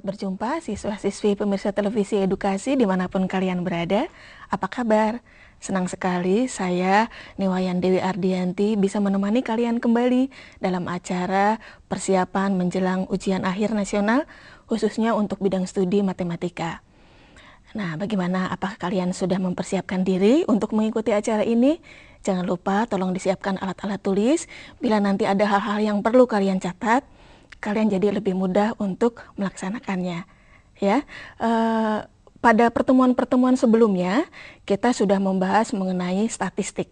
selamat berjumpa siswa-siswi pemirsa televisi edukasi dimanapun kalian berada. Apa kabar? Senang sekali saya, Niwayan Dewi Ardianti, bisa menemani kalian kembali dalam acara persiapan menjelang ujian akhir nasional, khususnya untuk bidang studi matematika. Nah, bagaimana? Apakah kalian sudah mempersiapkan diri untuk mengikuti acara ini? Jangan lupa tolong disiapkan alat-alat tulis. Bila nanti ada hal-hal yang perlu kalian catat, kalian jadi lebih mudah untuk melaksanakannya. Ya, pada pertemuan-pertemuan sebelumnya kita sudah membahas mengenai statistik.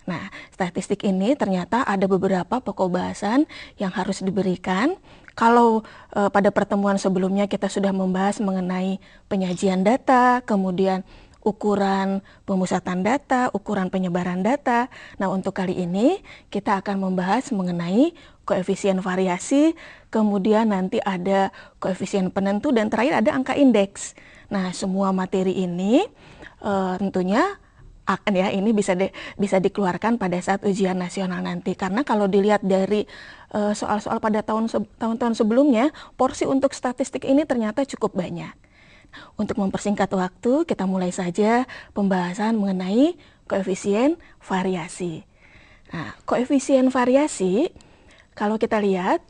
Nah, statistik ini ternyata ada beberapa pokok bahasan yang harus diberikan. Kalau pada pertemuan sebelumnya kita sudah membahas mengenai penyajian data, kemudian ukuran pemusatan data, ukuran penyebaran data. Nah, untuk kali ini kita akan membahas mengenai koefisien variasi, kemudian nanti ada koefisien penentu, dan terakhir ada angka indeks. Nah, semua materi ini tentunya akan ini bisa dikeluarkan pada saat ujian nasional nanti. Karena kalau dilihat dari soal-soal pada tahun-tahun sebelumnya, porsi untuk statistik ini ternyata cukup banyak. Untuk mempersingkat waktu, kita mulai saja pembahasan mengenai koefisien variasi. Nah, koefisien variasi, kalau kita lihat,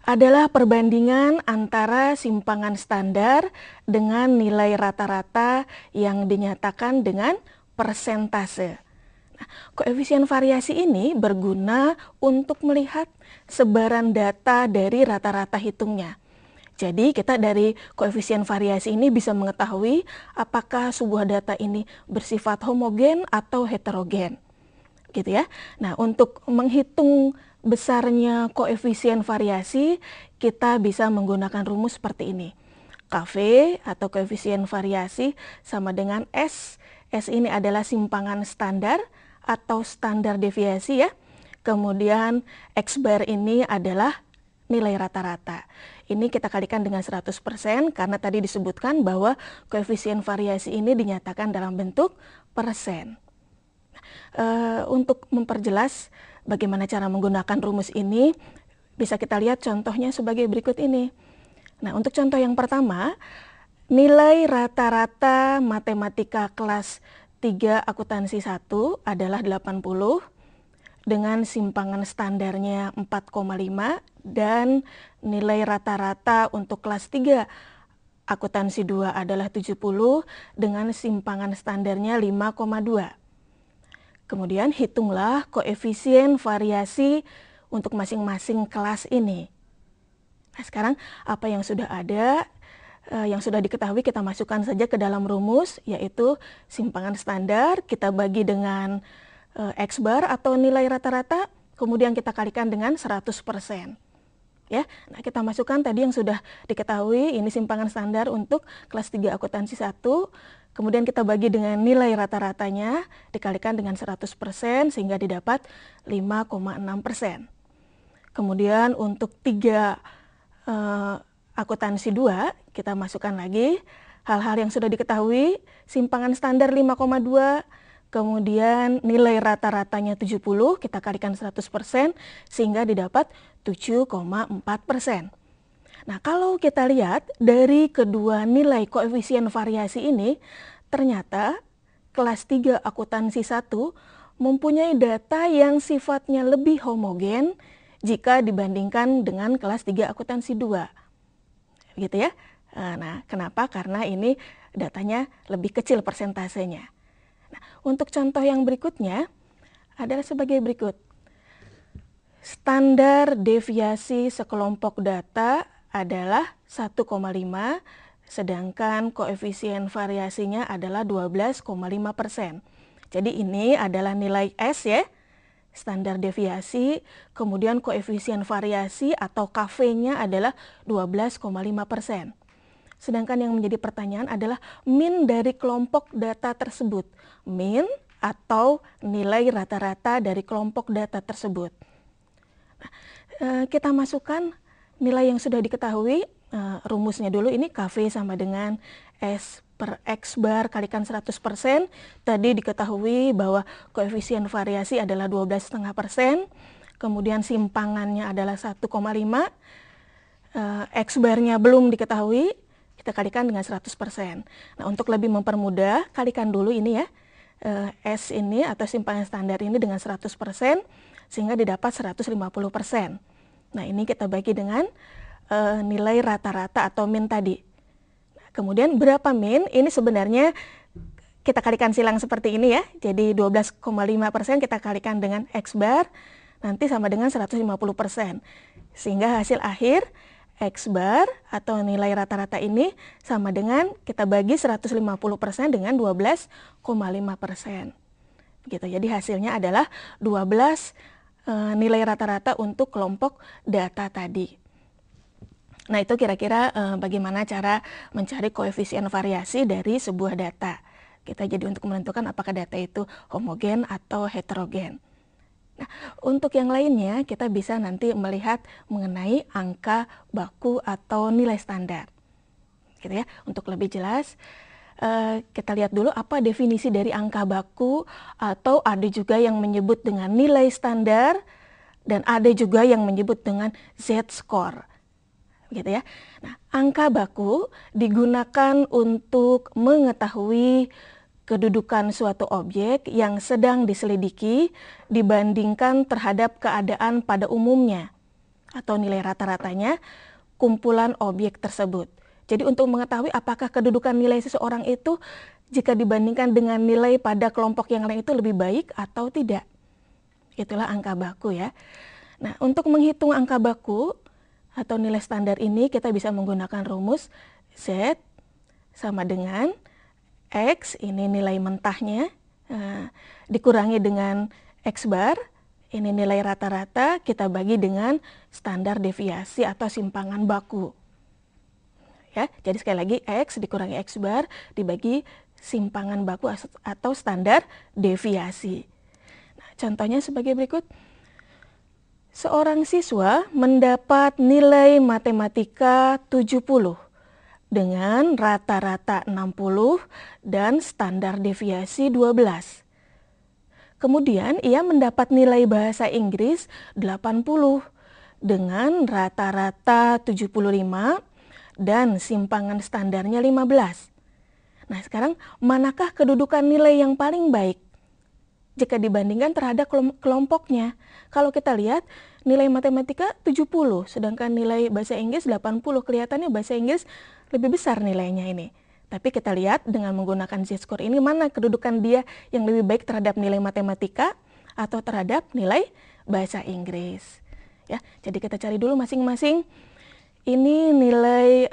adalah perbandingan antara simpangan standar dengan nilai rata-rata yang dinyatakan dengan persentase. Nah, koefisien variasi ini berguna untuk melihat sebaran data dari rata-rata hitungnya. Jadi kita dari koefisien variasi ini bisa mengetahui apakah sebuah data ini bersifat homogen atau heterogen. Gitu ya. Nah, untuk menghitung besarnya koefisien variasi, kita bisa menggunakan rumus seperti ini. KV atau koefisien variasi sama dengan S. S ini adalah simpangan standar atau standar deviasi ya. Kemudian X bar ini adalah nilai rata-rata. Ini kita kalikan dengan 100% karena tadi disebutkan bahwa koefisien variasi ini dinyatakan dalam bentuk persen. Untuk memperjelas bagaimana cara menggunakan rumus ini, bisa kita lihat contohnya sebagai berikut ini. Nah, untuk contoh yang pertama, nilai rata-rata matematika kelas 3 akuntansi 1 adalah 80 dengan simpangan standarnya 4,5 dan nilai rata-rata untuk kelas 3 akuntansi 2 adalah 70 dengan simpangan standarnya 5,2. Kemudian hitunglah koefisien variasi untuk masing-masing kelas ini. Nah, sekarang apa yang sudah ada, yang sudah diketahui kita masukkan saja ke dalam rumus, yaitu simpangan standar kita bagi dengan X bar atau nilai rata-rata, kemudian kita kalikan dengan 100%. Ya, nah kita masukkan tadi yang sudah diketahui, ini simpangan standar untuk kelas 3 akuntansi 1, kemudian kita bagi dengan nilai rata-ratanya, dikalikan dengan 100% sehingga didapat 5,6%. Kemudian untuk 3 akuntansi 2, kita masukkan lagi hal-hal yang sudah diketahui, simpangan standar 5,2, kemudian nilai rata-ratanya 70, kita kalikan 100% sehingga didapat 7,4%. Nah, kalau kita lihat dari kedua nilai koefisien variasi ini, ternyata kelas 3 akuntansi 1 mempunyai data yang sifatnya lebih homogen jika dibandingkan dengan kelas 3 akuntansi 2. Gitu ya. Nah, kenapa? Karena ini datanya lebih kecil persentasenya. Nah, untuk contoh yang berikutnya adalah sebagai berikut. Standar deviasi sekelompok data adalah 1,5, sedangkan koefisien variasinya adalah 12,5%. Jadi ini adalah nilai S ya, standar deviasi, kemudian koefisien variasi atau KV-nya adalah 12,5%. Sedangkan yang menjadi pertanyaan adalah min dari kelompok data tersebut. Min atau nilai rata-rata dari kelompok data tersebut. Nah, kita masukkan nilai yang sudah diketahui, rumusnya dulu ini KV sama dengan S per X bar kalikan 100%. Tadi diketahui bahwa koefisien variasi adalah 12,5%, kemudian simpangannya adalah 1,5, X barnya belum diketahui, kita kalikan dengan 100%. Nah, untuk lebih mempermudah, kalikan dulu ini ya, S ini atau simpangan standar ini dengan 100%, sehingga didapat 150%. Nah, ini kita bagi dengan nilai rata-rata atau min tadi. Nah, kemudian berapa min? Ini sebenarnya kita kalikan silang seperti ini ya. Jadi 12,5% kita kalikan dengan X bar, nanti sama dengan 150%. Sehingga hasil akhir X bar atau nilai rata-rata ini sama dengan kita bagi 150% dengan 12,5%. Begitu. Jadi hasilnya adalah 12 nilai rata-rata untuk kelompok data tadi. Nah, itu kira-kira bagaimana cara mencari koefisien variasi dari sebuah data. Kita jadi untuk menentukan apakah data itu homogen atau heterogen. Nah, untuk yang lainnya kita bisa nanti melihat mengenai angka baku atau nilai standar. Gitu ya. Untuk lebih jelas, kita lihat dulu apa definisi dari angka baku, atau ada juga yang menyebut dengan nilai standar dan ada juga yang menyebut dengan Z-score. Gitu ya. Nah, angka baku digunakan untuk mengetahui kedudukan suatu objek yang sedang diselidiki dibandingkan terhadap keadaan pada umumnya atau nilai rata-ratanya kumpulan objek tersebut. Jadi untuk mengetahui apakah kedudukan nilai seseorang itu jika dibandingkan dengan nilai pada kelompok yang lain itu lebih baik atau tidak. Itulah angka baku ya. Nah, untuk menghitung angka baku atau nilai standar ini kita bisa menggunakan rumus Z sama dengan X, ini nilai mentahnya, dikurangi dengan X bar, ini nilai rata-rata, kita bagi dengan standar deviasi atau simpangan baku. Ya, jadi sekali lagi X dikurangi X bar dibagi simpangan baku atau standar deviasi. Nah, contohnya sebagai berikut. Seorang siswa mendapat nilai matematika 70 dengan rata-rata 60 dan standar deviasi 12. Kemudian ia mendapat nilai bahasa Inggris 80 dengan rata-rata 75 dan simpangan standarnya 15. Nah, sekarang manakah kedudukan nilai yang paling baik jika dibandingkan terhadap kelompoknya? Kalau kita lihat nilai matematika 70, sedangkan nilai bahasa Inggris 80, kelihatannya bahasa Inggris lebih besar nilainya ini. Tapi kita lihat dengan menggunakan Z-score ini mana kedudukan dia yang lebih baik terhadap nilai matematika atau terhadap nilai bahasa Inggris. Ya, jadi kita cari dulu masing-masing. Ini nilai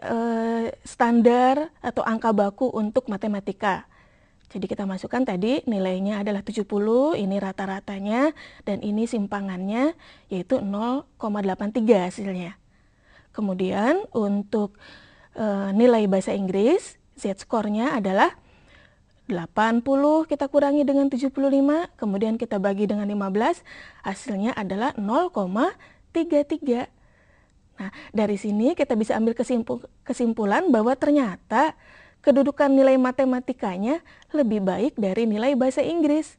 standar atau angka baku untuk matematika. Jadi kita masukkan tadi nilainya adalah 70, ini rata-ratanya, dan ini simpangannya yaitu 0,83 hasilnya. Kemudian untuk nilai bahasa Inggris, Z-score-nya adalah 80 kita kurangi dengan 75, kemudian kita bagi dengan 15, hasilnya adalah 0,33. Nah, dari sini kita bisa ambil kesimpulan bahwa ternyata kedudukan nilai matematikanya lebih baik dari nilai bahasa Inggris.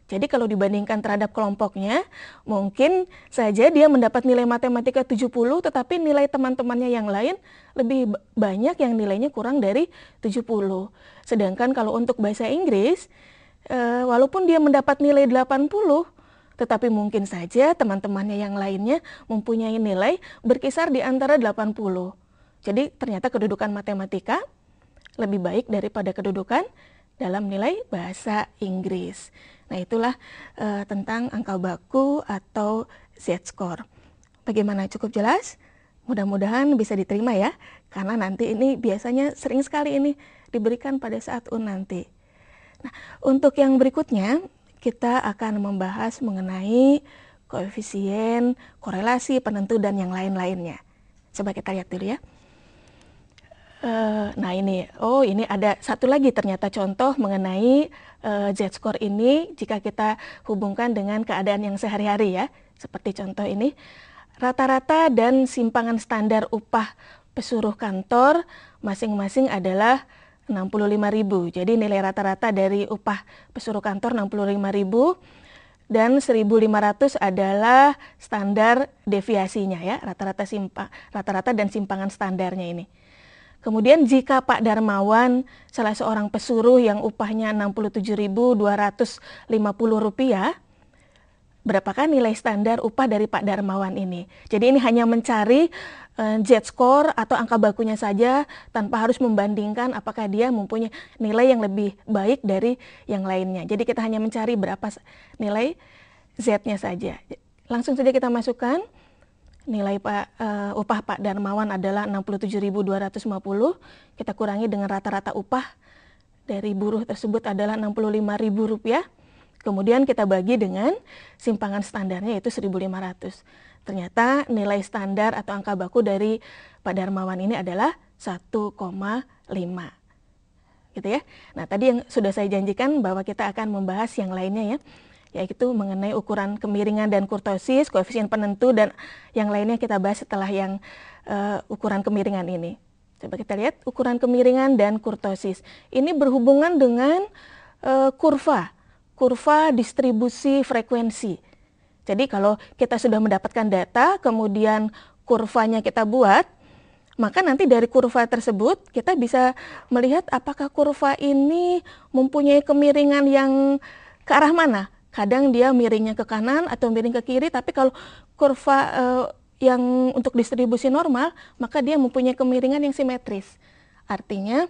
Jadi kalau dibandingkan terhadap kelompoknya, mungkin saja dia mendapat nilai matematika 70, tetapi nilai teman-temannya yang lain lebih banyak yang nilainya kurang dari 70. Sedangkan kalau untuk bahasa Inggris, walaupun dia mendapat nilai 80, tetapi mungkin saja teman-temannya yang lainnya mempunyai nilai berkisar di antara 80. Jadi ternyata kedudukan matematika lebih baik daripada kedudukan dalam nilai bahasa Inggris. Nah, itulah tentang angka baku atau Z-score. Bagaimana, cukup jelas? Mudah-mudahan bisa diterima ya, karena nanti ini biasanya sering sekali ini diberikan pada saat nanti. Nah, untuk yang berikutnya kita akan membahas mengenai koefisien, korelasi, penentu, dan yang lain-lainnya. Coba kita lihat dulu ya. Nah ini ada satu lagi ternyata contoh mengenai Z-score ini jika kita hubungkan dengan keadaan yang sehari-hari ya. Seperti contoh ini, rata-rata dan simpangan standar upah pesuruh kantor masing-masing adalah 65.000. Jadi nilai rata-rata dari upah pesuruh kantor 65.000 dan 1.500 adalah standar deviasinya ya, rata-rata dan simpangan standarnya ini. Kemudian jika Pak Darmawan salah seorang pesuruh yang upahnya Rp67.250, berapakah nilai standar upah dari Pak Darmawan ini? Jadi ini hanya mencari Z-score atau angka bakunya saja tanpa harus membandingkan apakah dia mempunyai nilai yang lebih baik dari yang lainnya. Jadi kita hanya mencari berapa nilai Z-nya saja. Langsung saja kita masukkan. Nilai upah Pak Darmawan adalah Rp67.250. Kita kurangi dengan rata-rata upah dari buruh tersebut adalah Rp65.000. Kemudian kita bagi dengan simpangan standarnya yaitu 1.500. Ternyata nilai standar atau angka baku dari Pak Darmawan ini adalah 1,5. Gitu ya. Nah, tadi yang sudah saya janjikan bahwa kita akan membahas yang lainnya ya, yaitu mengenai ukuran kemiringan dan kurtosis, koefisien penentu, dan yang lainnya kita bahas setelah yang ukuran kemiringan ini. Coba kita lihat ukuran kemiringan dan kurtosis. Ini berhubungan dengan kurva distribusi frekuensi. Jadi kalau kita sudah mendapatkan data, kemudian kurvanya kita buat, maka nanti dari kurva tersebut kita bisa melihat apakah kurva ini mempunyai kemiringan yang ke arah mana. Kadang dia miringnya ke kanan atau miring ke kiri, tapi kalau kurva yang untuk distribusi normal, maka dia mempunyai kemiringan yang simetris. Artinya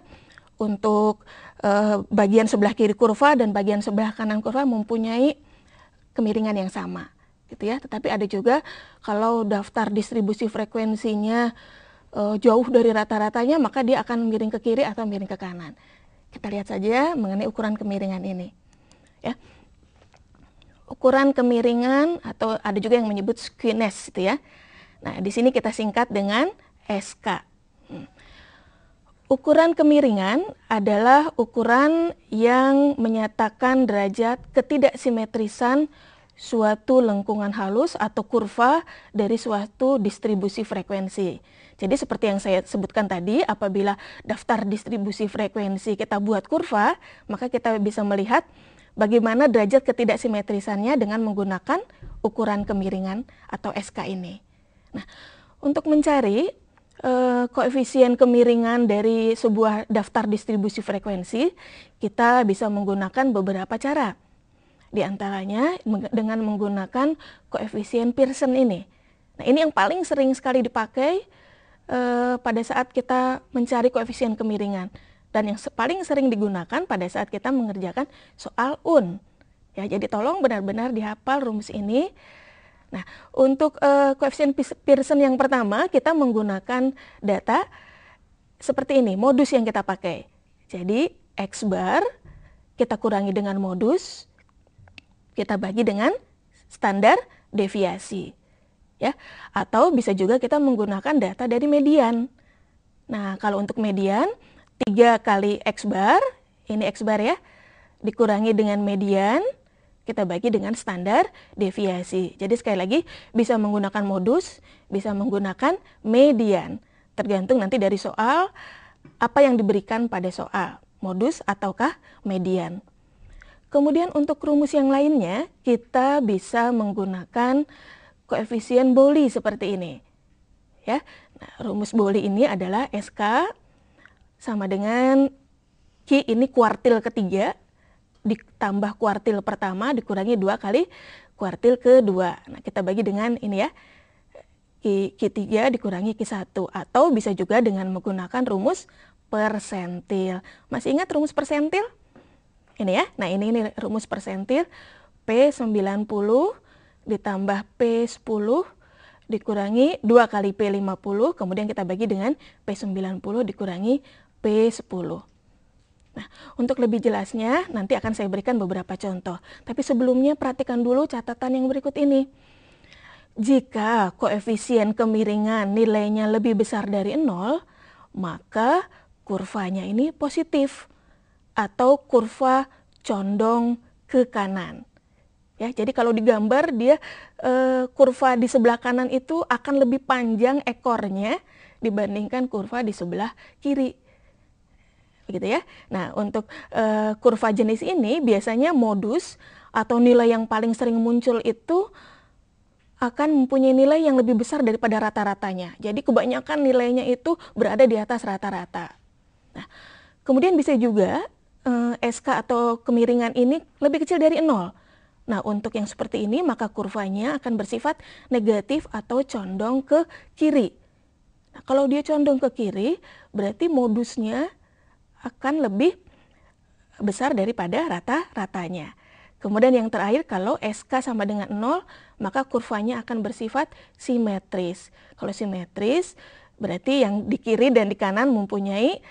untuk bagian sebelah kiri kurva dan bagian sebelah kanan kurva mempunyai kemiringan yang sama, gitu ya. Tetapi ada juga kalau daftar distribusi frekuensinya jauh dari rata-ratanya, maka dia akan miring ke kiri atau miring ke kanan. Kita lihat saja mengenai ukuran kemiringan ini, ya. Ukuran kemiringan atau ada juga yang menyebut skewness, gitu ya. Nah, di sini kita singkat dengan SK. Ukuran kemiringan adalah ukuran yang menyatakan derajat ketidaksimetrisan suatu lengkungan halus atau kurva dari suatu distribusi frekuensi. Jadi seperti yang saya sebutkan tadi, apabila daftar distribusi frekuensi kita buat kurva, maka kita bisa melihat bagaimana derajat ketidaksimetrisannya dengan menggunakan ukuran kemiringan atau SK ini. Nah, untuk mencari koefisien kemiringan dari sebuah daftar distribusi frekuensi, kita bisa menggunakan beberapa cara. Di antaranya dengan menggunakan koefisien Pearson ini. Nah, ini yang paling sering sekali dipakai pada saat kita mencari koefisien kemiringan. Dan yang paling sering digunakan pada saat kita mengerjakan soal UN. Ya, jadi tolong benar-benar dihafal rumus ini. Nah, untuk koefisien Pearson yang pertama, kita menggunakan data seperti ini, modus yang kita pakai. Jadi, X bar kita kurangi dengan modus, kita bagi dengan standar deviasi. Ya, atau bisa juga kita menggunakan data dari median. Nah, kalau untuk median, 3 kali X bar, ini X bar ya, dikurangi dengan median, kita bagi dengan standar deviasi. Jadi sekali lagi bisa menggunakan modus, bisa menggunakan median. Tergantung nanti dari soal, apa yang diberikan pada soal, modus ataukah median. Kemudian untuk rumus yang lainnya, kita bisa menggunakan koefisien Bowley seperti ini. Ya, nah, rumus Bowley ini adalah SK sama dengan Q ini kuartil ketiga, ditambah kuartil pertama dikurangi 2 kali kuartil kedua. Nah, kita bagi dengan ini ya, Q3 dikurangi Q1. Atau bisa juga dengan menggunakan rumus persentil. Masih ingat rumus persentil? Ini ya, nah ini rumus persentil. P90 ditambah P10 dikurangi 2 kali P50, kemudian kita bagi dengan P90 dikurangi P10. Nah, untuk lebih jelasnya nanti akan saya berikan beberapa contoh. Tapi sebelumnya perhatikan dulu catatan yang berikut ini. Jika koefisien kemiringan nilainya lebih besar dari 0, maka kurvanya ini positif atau kurva condong ke kanan. Ya, jadi kalau digambar dia kurva di sebelah kanan itu akan lebih panjang ekornya dibandingkan kurva di sebelah kiri. Begitu ya. Nah, untuk kurva jenis ini biasanya modus atau nilai yang paling sering muncul itu akan mempunyai nilai yang lebih besar daripada rata-ratanya. Jadi kebanyakan nilainya itu berada di atas rata-rata. Nah, kemudian bisa juga SK atau kemiringan ini lebih kecil dari 0. Nah, untuk yang seperti ini maka kurvanya akan bersifat negatif atau condong ke kiri. Nah, kalau dia condong ke kiri, berarti modusnya akan lebih besar daripada rata-ratanya. Kemudian yang terakhir, kalau SK sama dengan 0, maka kurvanya akan bersifat simetris. Kalau simetris, berarti yang di kiri dan di kanan mempunyai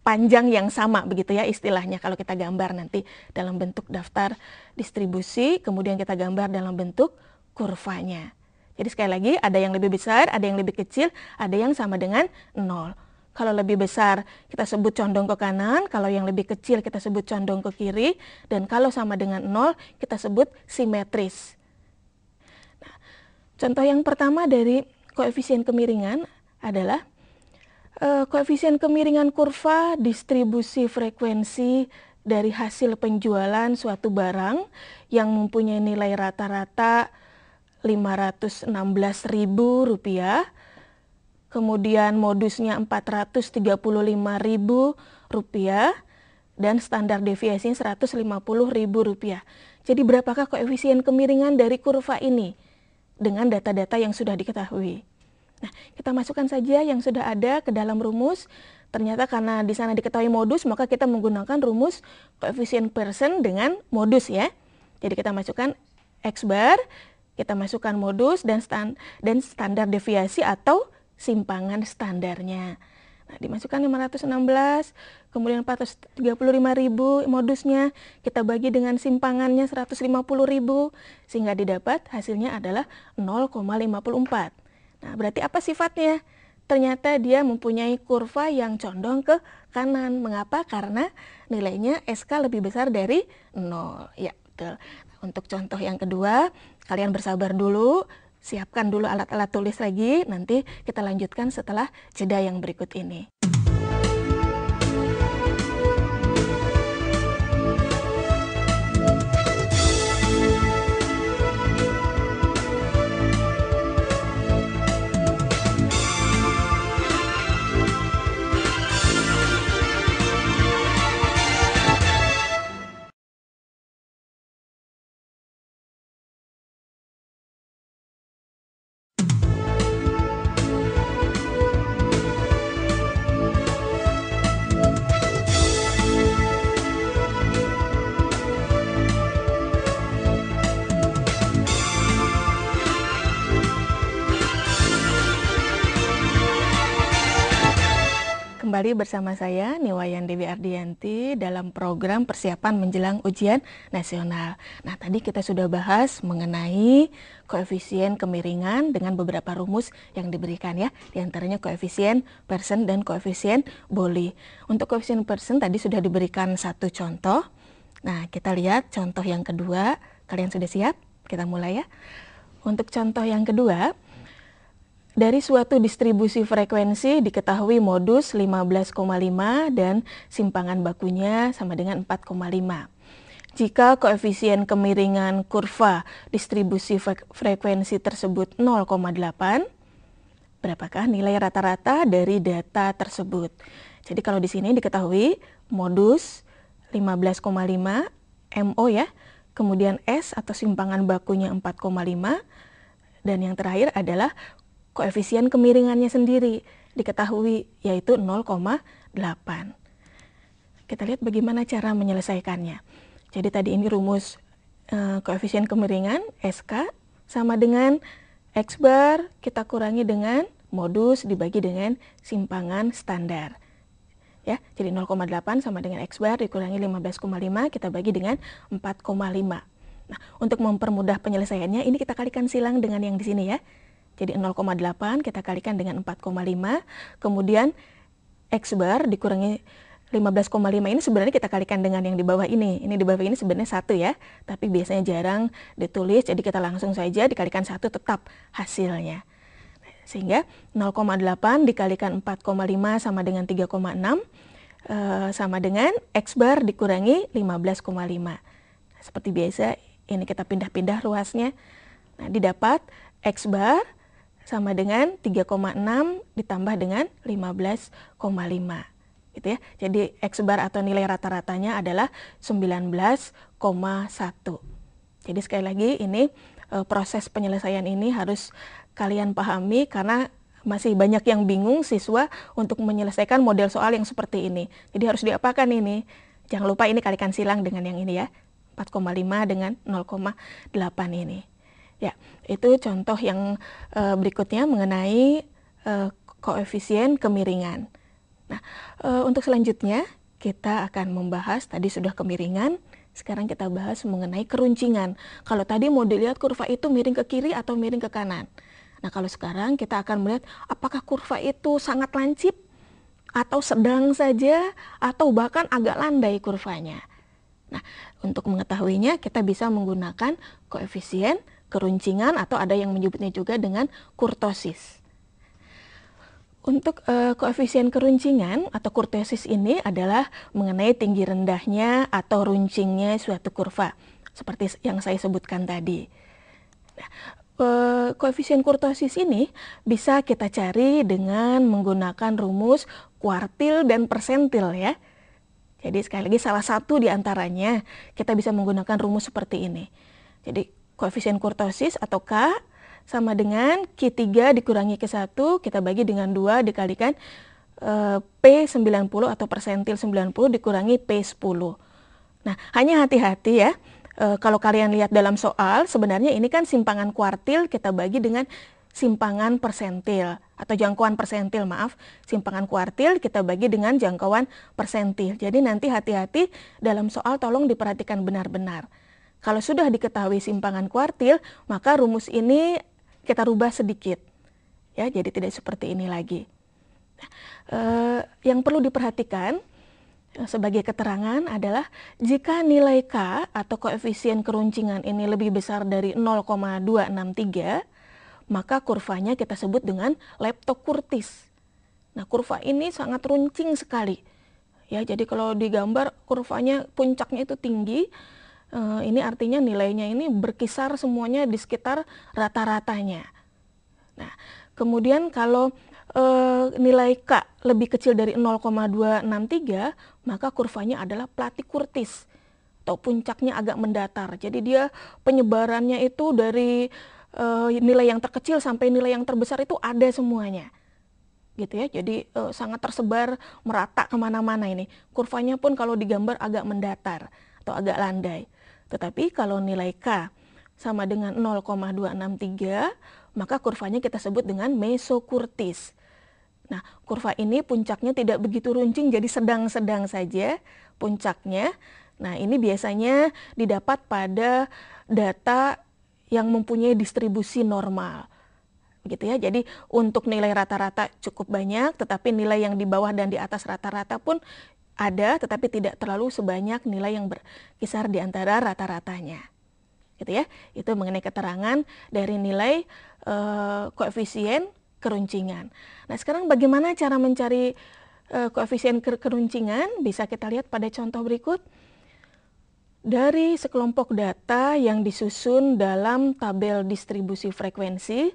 panjang yang sama, begitu ya istilahnya. Kalau kita gambar nanti dalam bentuk daftar distribusi, kemudian kita gambar dalam bentuk kurvanya. Jadi sekali lagi, ada yang lebih besar, ada yang lebih kecil, ada yang sama dengan 0. Kalau lebih besar kita sebut condong ke kanan, kalau yang lebih kecil kita sebut condong ke kiri, dan kalau sama dengan 0 kita sebut simetris. Nah, contoh yang pertama dari koefisien kemiringan adalah koefisien kemiringan kurva distribusi frekuensi dari hasil penjualan suatu barang yang mempunyai nilai rata-rata Rp516.000, kemudian modusnya Rp435.000 dan standar deviasinya Rp150.000. Jadi berapakah koefisien kemiringan dari kurva ini dengan data-data yang sudah diketahui? Nah, kita masukkan saja yang sudah ada ke dalam rumus. Ternyata karena di sana diketahui modus, maka kita menggunakan rumus koefisien persen dengan modus ya. Jadi kita masukkan X bar, kita masukkan modus dan standar deviasi atau simpangan standarnya. Nah, dimasukkan 516, kemudian 435.000 modusnya, kita bagi dengan simpangannya 150.000, sehingga didapat hasilnya adalah 0,54. Nah, berarti apa sifatnya? Ternyata dia mempunyai kurva yang condong ke kanan. Mengapa? Karena nilainya SK lebih besar dari 0. Ya, betul. Untuk contoh yang kedua, kalian bersabar dulu. Siapkan dulu alat-alat tulis lagi, nanti kita lanjutkan setelah jeda yang berikut ini. Kembali bersama saya, Niwayan Dewi Ardianti, dalam program persiapan menjelang ujian nasional. Nah, tadi kita sudah bahas mengenai koefisien kemiringan dengan beberapa rumus yang diberikan ya. Di antaranya koefisien persen dan koefisien Boli. Untuk koefisien persen tadi sudah diberikan satu contoh. Nah, kita lihat contoh yang kedua. Kalian sudah siap? Kita mulai ya. Untuk contoh yang kedua, dari suatu distribusi frekuensi diketahui modus 15,5 dan simpangan bakunya sama dengan 4,5. Jika koefisien kemiringan kurva distribusi frekuensi tersebut 0,8, berapakah nilai rata-rata dari data tersebut? Jadi kalau di sini diketahui modus 15,5 MO ya, kemudian S atau simpangan bakunya 4,5, dan yang terakhir adalah koefisien kemiringannya sendiri diketahui yaitu 0,8. Kita lihat bagaimana cara menyelesaikannya. Jadi tadi ini rumus koefisien kemiringan SK sama dengan X bar kita kurangi dengan modus dibagi dengan simpangan standar. Ya, jadi 0,8 sama dengan X bar dikurangi 15,5 kita bagi dengan 4,5. Nah, untuk mempermudah penyelesaiannya ini kita kalikan silang dengan yang di sini ya. Jadi 0,8 kita kalikan dengan 4,5, kemudian X bar dikurangi 15,5 ini sebenarnya kita kalikan dengan yang di bawah ini. Ini di bawah ini sebenarnya 1 ya, tapi biasanya jarang ditulis, jadi kita langsung saja dikalikan 1 tetap hasilnya. Sehingga 0,8 dikalikan 4,5 sama dengan 3,6, sama dengan X bar dikurangi 15,5. Seperti biasa, ini kita pindah-pindah ruasnya. Nah, didapat X bar sama dengan 3,6 ditambah dengan 15,5. Gitu ya. Jadi X bar atau nilai rata-ratanya adalah 19,1. Jadi sekali lagi ini proses penyelesaian ini harus kalian pahami karena masih banyak yang bingung siswa untuk menyelesaikan model soal yang seperti ini. Jadi harus diapakan ini? Jangan lupa ini kalikan silang dengan yang ini ya. 4,5 dengan 0,8 ini. Ya, itu contoh yang berikutnya mengenai koefisien kemiringan. Nah, untuk selanjutnya kita akan membahas, tadi sudah kemiringan, sekarang kita bahas mengenai keruncingan. Kalau tadi mau dilihat kurva itu miring ke kiri atau miring ke kanan. Nah, kalau sekarang kita akan melihat apakah kurva itu sangat lancip, atau sedang saja, atau bahkan agak landai kurvanya. Nah, untuk mengetahuinya kita bisa menggunakan koefisien keruncingan atau ada yang menyebutnya juga dengan kurtosis. Untuk koefisien keruncingan atau kurtosis ini adalah mengenai tinggi rendahnya atau runcingnya suatu kurva, seperti yang saya sebutkan tadi. Nah, koefisien kurtosis ini bisa kita cari dengan menggunakan rumus kuartil dan persentil ya. Jadi sekali lagi salah satu di antaranya kita bisa menggunakan rumus seperti ini. Jadi koefisien kurtosis atau K sama dengan Q3 dikurangi Q1, kita bagi dengan 2 dikalikan P90 atau persentil 90 dikurangi P10. Nah, hanya hati-hati ya, kalau kalian lihat dalam soal, sebenarnya ini kan simpangan kuartil kita bagi dengan simpangan persentil, atau jangkauan persentil, maaf. Simpangan kuartil kita bagi dengan jangkauan persentil. Jadi nanti hati-hati dalam soal tolong diperhatikan benar-benar. Kalau sudah diketahui simpangan kuartil, maka rumus ini kita rubah sedikit, ya, jadi tidak seperti ini lagi. Yang perlu diperhatikan sebagai keterangan adalah jika nilai K atau koefisien keruncingan ini lebih besar dari 0,263, maka kurvanya kita sebut dengan leptokurtis. Nah, kurva ini sangat runcing sekali, ya. Jadi kalau digambar kurvanya puncaknya itu tinggi. Ini artinya nilainya ini berkisar semuanya di sekitar rata-ratanya. Nah, kemudian kalau nilai K lebih kecil dari 0,263, maka kurvanya adalah platykurtis atau puncaknya agak mendatar. Jadi dia penyebarannya itu dari nilai yang terkecil sampai nilai yang terbesar itu ada semuanya. Gitu ya, jadi sangat tersebar merata kemana-mana ini. Kurvanya pun kalau digambar agak mendatar atau agak landai. Tetapi kalau nilai K sama dengan 0,263, maka kurvanya kita sebut dengan mesokurtis. Nah, kurva ini puncaknya tidak begitu runcing, jadi sedang-sedang saja puncaknya. Nah, ini biasanya didapat pada data yang mempunyai distribusi normal. Begitu ya, jadi untuk nilai rata-rata cukup banyak, tetapi nilai yang di bawah dan di atas rata-rata pun ada, tetapi tidak terlalu sebanyak nilai yang berkisar di antara rata-ratanya. Gitu ya. Itu mengenai keterangan dari nilai koefisien keruncingan. Nah, sekarang bagaimana cara mencari koefisien keruncingan? Bisa kita lihat pada contoh berikut. Dari sekelompok data yang disusun dalam tabel distribusi frekuensi,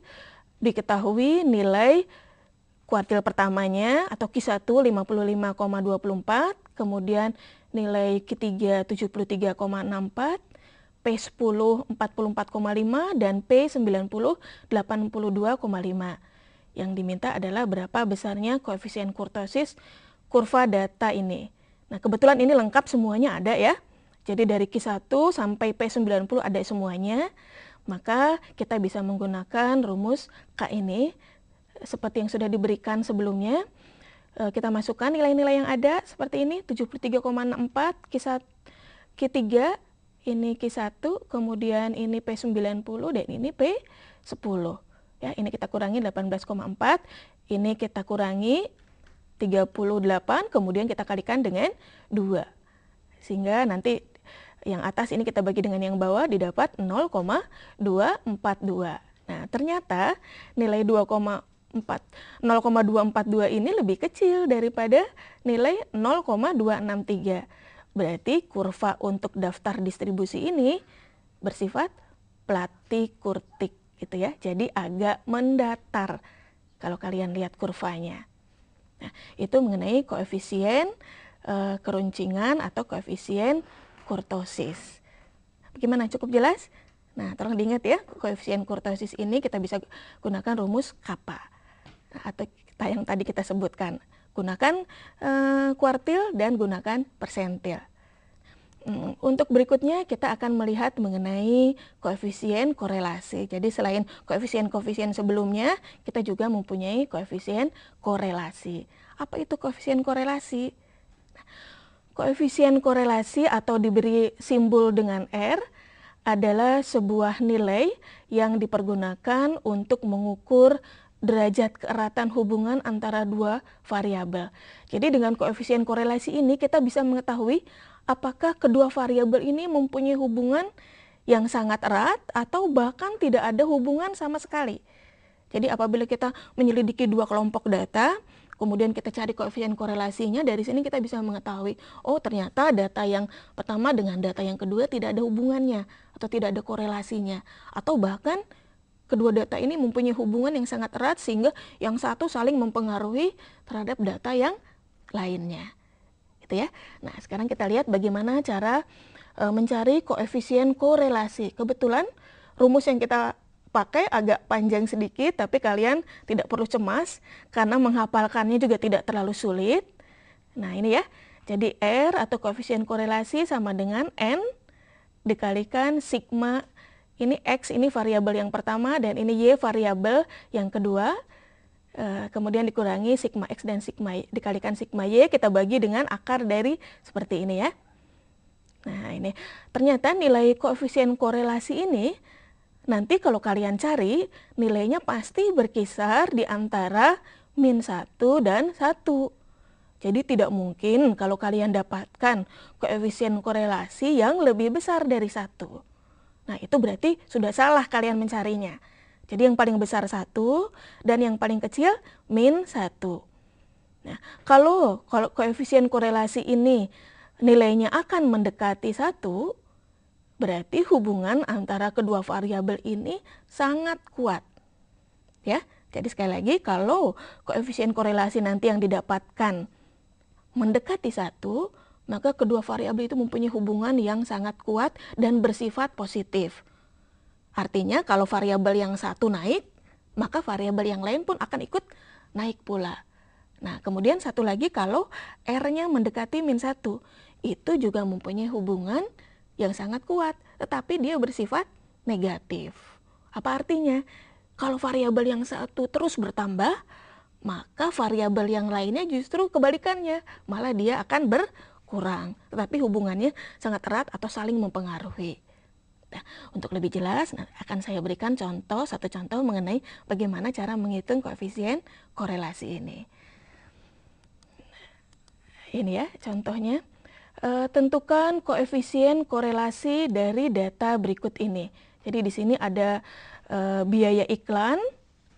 diketahui nilai kuartil pertamanya atau Q1 55,24, kemudian nilai Q3 73,64, P10 44,5 dan P90 82,5. Yang diminta adalah berapa besarnya koefisien kurtosis kurva data ini. Nah, kebetulan ini lengkap semuanya ada ya. Jadi dari Q1 sampai P90 ada semuanya. Maka kita bisa menggunakan rumus K ini seperti yang sudah diberikan sebelumnya. Kita masukkan nilai-nilai yang ada seperti ini, 73,64, Q3, ini Q1, kemudian ini P90 dan ini P10. Ya, ini kita kurangi 18,4, ini kita kurangi 38, kemudian kita kalikan dengan 2. Sehingga nanti yang atas ini kita bagi dengan yang bawah didapat 0,242. Nah, ternyata nilai 0,242 ini lebih kecil daripada nilai 0,263. Berarti kurva untuk daftar distribusi ini bersifat platykurtik gitu ya. Jadi agak mendatar kalau kalian lihat kurvanya. Nah, itu mengenai koefisien keruncingan atau koefisien kurtosis. Bagaimana, cukup jelas? Nah, tolong diingat ya, koefisien kurtosis ini kita bisa gunakan rumus kappa. Nah, atau yang tadi kita sebutkan, gunakan kuartil dan gunakan persentil. Untuk berikutnya kita akan melihat mengenai koefisien korelasi. Jadi selain koefisien-koefisien sebelumnya, kita juga mempunyai koefisien korelasi. Apa itu koefisien korelasi? Koefisien korelasi atau diberi simbol dengan R adalah sebuah nilai yang dipergunakan untuk mengukur derajat keeratan hubungan antara dua variabel. Jadi dengan koefisien korelasi ini kita bisa mengetahui apakah kedua variabel ini mempunyai hubungan yang sangat erat atau bahkan tidak ada hubungan sama sekali. Jadi apabila kita menyelidiki dua kelompok data, kemudian kita cari koefisien korelasinya, dari sini kita bisa mengetahui, oh ternyata data yang pertama dengan data yang kedua tidak ada hubungannya atau tidak ada korelasinya. Atau bahkan kedua data ini mempunyai hubungan yang sangat erat sehingga yang satu saling mempengaruhi terhadap data yang lainnya. Gitu ya. Nah, sekarang kita lihat bagaimana cara mencari koefisien korelasi. Kebetulan rumus yang kita pakai agak panjang sedikit, tapi kalian tidak perlu cemas karena menghafalkannya juga tidak terlalu sulit. Nah ini ya, jadi R atau koefisien korelasi sama dengan N dikalikan sigma, ini X ini variabel yang pertama dan ini Y variabel yang kedua. Kemudian dikurangi sigma X dan sigma Y, dikalikan sigma Y, kita bagi dengan akar dari seperti ini ya. Nah ini, ternyata nilai koefisien korelasi ini nanti kalau kalian cari, nilainya pasti berkisar di antara -1 dan 1. Jadi tidak mungkin kalau kalian dapatkan koefisien korelasi yang lebih besar dari 1. Nah itu berarti sudah salah kalian mencarinya. Jadi yang paling besar 1 dan yang paling kecil -1. Nah kalau koefisien korelasi ini nilainya akan mendekati 1, berarti hubungan antara kedua variabel ini sangat kuat. Ya, jadi sekali lagi kalau koefisien korelasi nanti yang didapatkan mendekati 1, maka kedua variabel itu mempunyai hubungan yang sangat kuat dan bersifat positif. Artinya kalau variabel yang satu naik, maka variabel yang lain pun akan ikut naik pula. Nah, kemudian satu lagi kalau R-nya mendekati -1, itu juga mempunyai hubungan yang sangat kuat, tetapi dia bersifat negatif. Apa artinya? Kalau variabel yang satu terus bertambah, maka variabel yang lainnya justru kebalikannya, malah dia akan berkurang, tetapi hubungannya sangat erat atau saling mempengaruhi. Nah, untuk lebih jelas akan saya berikan satu contoh mengenai bagaimana cara menghitung koefisien korelasi ini. Ini ya contohnya. Tentukan koefisien korelasi dari data berikut ini. Jadi di sini ada biaya iklan,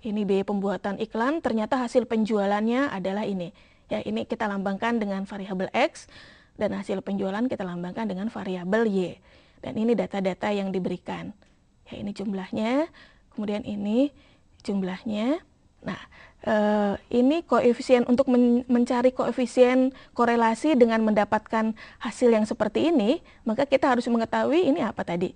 ini biaya pembuatan iklan, ternyata hasil penjualannya adalah ini. Ya, ini kita lambangkan dengan variabel X dan hasil penjualan kita lambangkan dengan variabel Y. Dan ini data-data yang diberikan. Ya, ini jumlahnya, kemudian ini jumlahnya. Nah, ini koefisien untuk mencari koefisien korelasi dengan mendapatkan hasil yang seperti ini, maka kita harus mengetahui ini apa tadi.